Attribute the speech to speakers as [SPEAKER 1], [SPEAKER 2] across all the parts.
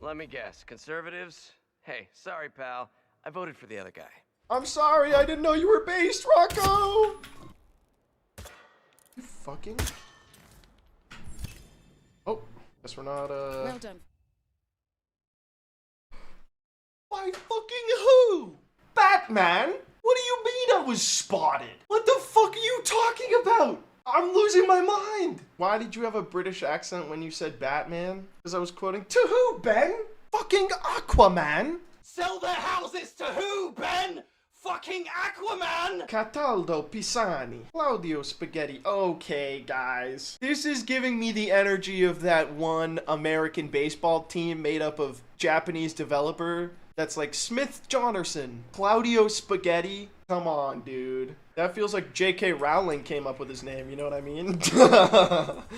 [SPEAKER 1] Let me guess. Conservatives? Hey, sorry, pal. I voted for the other guy.
[SPEAKER 2] I'm sorry, I didn't know you were based, Rocco! You fucking... Oh, guess we're not,
[SPEAKER 3] Well done.
[SPEAKER 2] Why fucking who? Batman? What do you mean I was spotted? What the fuck are you talking about? I'm losing my mind. Why did you have a British accent when you said Batman? Because I was quoting, to who, Ben? Fucking Aquaman?
[SPEAKER 4] Sell their houses to who, Ben? Fucking Aquaman!
[SPEAKER 2] Cataldo Pisani. Claudio Spaghetti. Okay, guys. This is giving me the energy of that one American baseball team made up of Japanese developer. That's like Smith Jonerson, Claudio Spaghetti. Come on, dude. That feels like J.K. Rowling came up with his name, you know what I mean?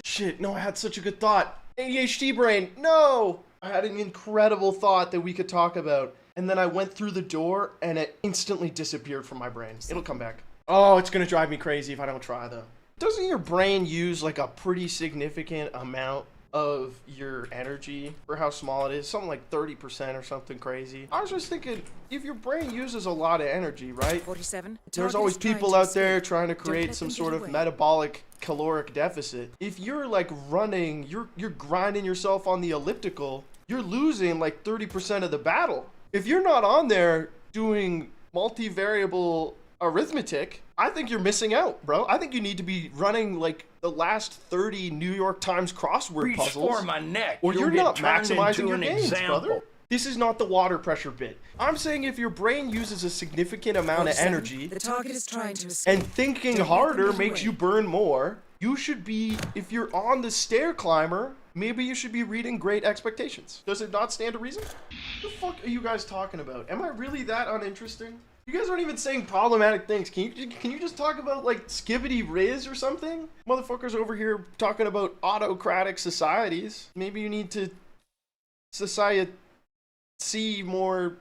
[SPEAKER 2] Shit, no, I had such a good thought. ADHD brain, no! I had an incredible thought that we could talk about. And then I went through the door and it instantly disappeared from my brain. It'll come back. Oh, it's gonna drive me crazy if I don't try though. Doesn't your brain use like a pretty significant amount of your energy for how small it is? Something like 30% or something crazy. I was just thinking, if your brain uses a lot of energy, right?
[SPEAKER 3] 47.
[SPEAKER 2] There's always people out there trying to create some sort of metabolic caloric deficit. If you're like running, you're grinding yourself on the elliptical, you're losing like 30% of the battle. If you're not on there doing multivariable arithmetic, I think you're missing out, bro. I think you need to be running like the last 30 New York Times crossword puzzles.
[SPEAKER 4] Reach for my neck.
[SPEAKER 2] Or you're not
[SPEAKER 4] turned
[SPEAKER 2] maximizing
[SPEAKER 4] into
[SPEAKER 2] your
[SPEAKER 4] an
[SPEAKER 2] gains,
[SPEAKER 4] example.
[SPEAKER 2] brother. This is not the water pressure bit. I'm saying if your brain uses a significant amount of
[SPEAKER 3] 47.
[SPEAKER 2] energy
[SPEAKER 3] The target is trying to escape.
[SPEAKER 2] and thinking
[SPEAKER 3] Don't let
[SPEAKER 2] harder
[SPEAKER 3] them get
[SPEAKER 2] makes
[SPEAKER 3] away.
[SPEAKER 2] you burn more, you should be, if you're on the stair climber, maybe you should be reading Great Expectations. Does it not stand to reason? What the fuck are you guys talking about? Am I really that uninteresting? You guys aren't even saying problematic things. Can you just talk about like skibbity riz or something? Motherfuckers over here talking about autocratic societies. Maybe you need to see more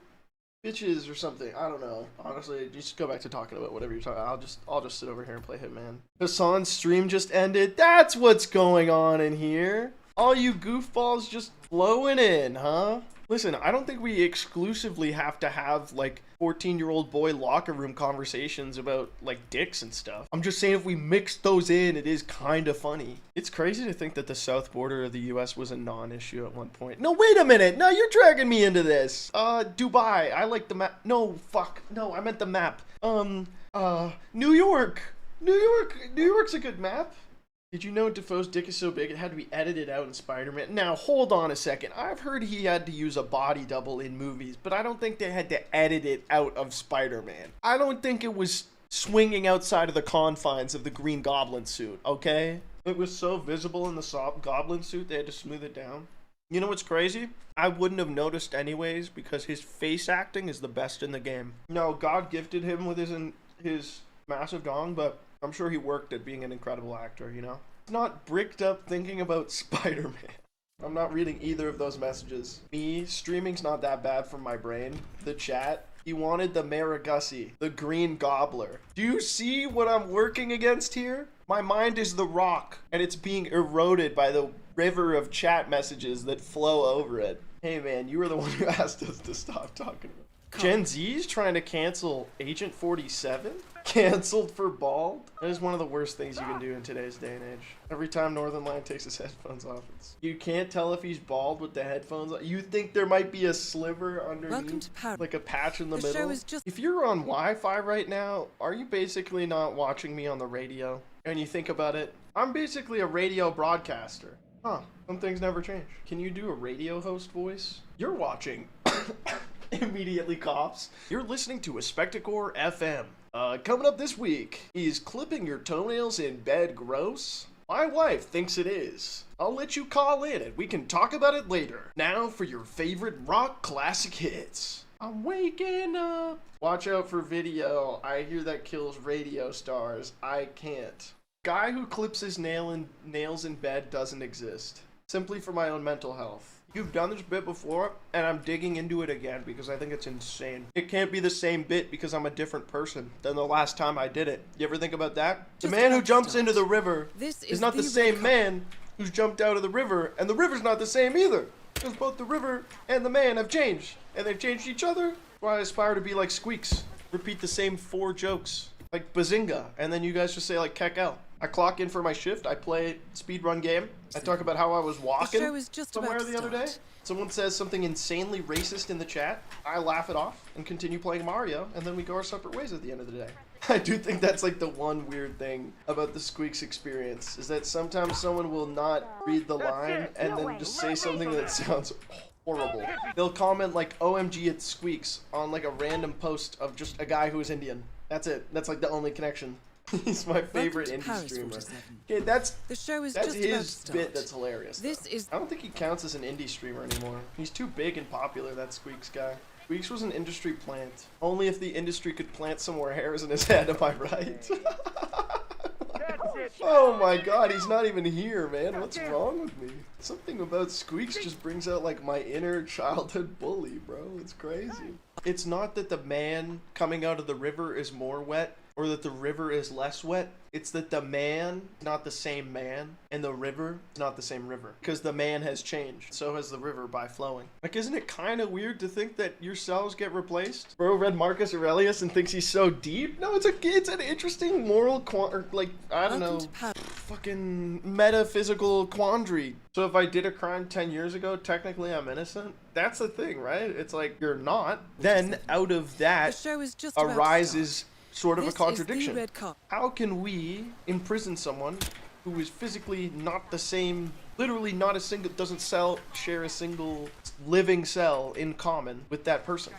[SPEAKER 2] bitches or something. I don't know. Honestly, just go back to talking about whatever you're talking. I'll just sit over here and play Hitman. Hassan's stream just ended. That's what's going on in here. All you goofballs just flowing in, huh? Listen, I don't think we exclusively have to have like 14-year-old boy locker room conversations about like dicks and stuff. I'm just saying if we mix those in, it is kind of funny. It's crazy to think that the south border of the US was a non-issue at one point. No, wait a minute. No, you're dragging me into this. Dubai. I like the map. No, fuck. No, I meant the map. New York. New York's a good map. Did you know Defoe's dick is so big it had to be edited out in Spider-Man? Now, hold on a second. I've heard he had to use a body double in movies, but I don't think they had to edit it out of Spider-Man. I don't think it was swinging outside of the confines of the Green Goblin suit, okay? It was so visible in the Goblin suit, they had to smooth it down. You know what's crazy? I wouldn't have noticed anyways because his face acting is the best in the game. No, God gifted him with his massive dong, but I'm sure he worked at being an incredible actor, you know? It's not bricked up thinking about Spider-Man. I'm not reading either of those messages. Me, streaming's not that bad for my brain. The chat, he wanted the Maragussi, the Green Gobbler. Do you see what I'm working against here? My mind is the rock, and it's being eroded by the river of chat messages that flow over it. Hey man, you were the one who asked us to stop talking about it. Gen Z's trying to cancel Agent 47? Canceled for bald? That is one of the worst things you can do in today's day and age. Every time Northern Lion takes his headphones off, you can't tell if he's bald with the headphones on. You think there might be a sliver underneath, like a patch in the middle? If you're on Wi-Fi right now, are you basically not watching me on the radio? And you think about it, I'm basically a radio broadcaster. Huh, some things never change. Can you do a radio host voice? You're watching Immediately Coughs. You're listening to Aspecticor FM. Coming up this week, is clipping your toenails in bed gross? My wife thinks it is. I'll let you call in and we can talk about it later. Now for your favorite rock classic hits. I'm waking up. Watch out for video. I hear that kills radio stars. I can't. Guy who clips his nails in bed doesn't exist. Simply for my own mental health. You've done this bit before, and I'm digging into it again because I think it's insane. It can't be the same bit because I'm a different person than the last time I did it. You ever think about that? The man who jumps into the river is not the same man who's jumped out of the river, and the river's not the same either. Because both the river and the man have changed. And they've changed each other. Why I aspire to be like Squeaks. Repeat the same 4 jokes. Like Bazinga. And then you guys just say like Kekel. I clock in for my shift. I play speedrun game. I talk about how I was walking somewhere the other day. Someone says something insanely racist in the chat. I laugh it off and continue playing Mario. And then we go our separate ways at the end of the day. I do think that's like the one weird thing about the Squeaks experience. Is that sometimes someone will not read the line and then just say something that sounds horrible. They'll comment like OMG it's Squeaks on like a random post of just a guy who is Indian. That's it. That's like the only connection. He's my favorite indie streamer. Okay, that's his bit that's hilarious. I don't think he counts as an indie streamer anymore. He's too big and popular, that Squeaks guy. Squeaks was an industry plant. Only if the industry could plant some more hairs in his head, am I right? Oh my god, he's not even here, man. What's wrong with me? Something about Squeaks just brings out like my inner childhood bully, bro. It's crazy. It's not that the man coming out of the river is more wet or that the river is less wet. It's that the man is not the same man and the river is not the same river. Because the man has changed. So has the river by flowing. Like, isn't it kind of weird to think that your cells get replaced? Bro read Marcus Aurelius and thinks he's so deep? No, it's an interesting moral I don't know, fucking metaphysical quandary. So if I did a crime 10 years ago, technically I'm innocent? That's the thing, right? It's like, you're not. Then out of that arises sort of a contradiction. How can we imprison someone who is physically not the same, literally not a single, doesn't share a single living cell in common with that person?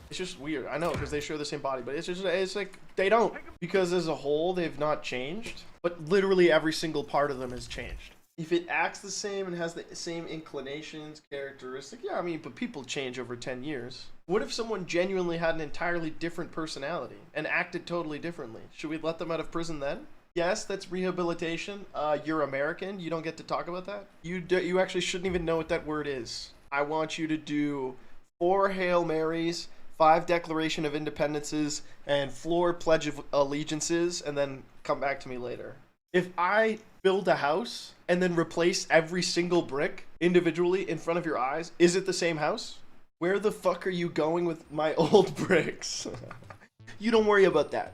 [SPEAKER 2] It's just weird. I know, because they share the same body, but it's like, they don't. Because as a whole, they've not changed, but literally every single part of them has changed. If it acts the same and has the same inclinations, characteristics, yeah, I mean, but people change over 10 years. What if someone genuinely had an entirely different personality and acted totally differently? Should we let them out of prison then? Yes, that's rehabilitation. You're American. You don't get to talk about that. You actually shouldn't even know what that word is. I want you to do 4 Hail Marys, 5 Declaration of Independences, and 4 Pledge of Allegiances, and then come back to me later. If I build a house and then replace every single brick individually in front of your eyes, is it the same house? Where the fuck are you going with my old bricks? You don't worry about that.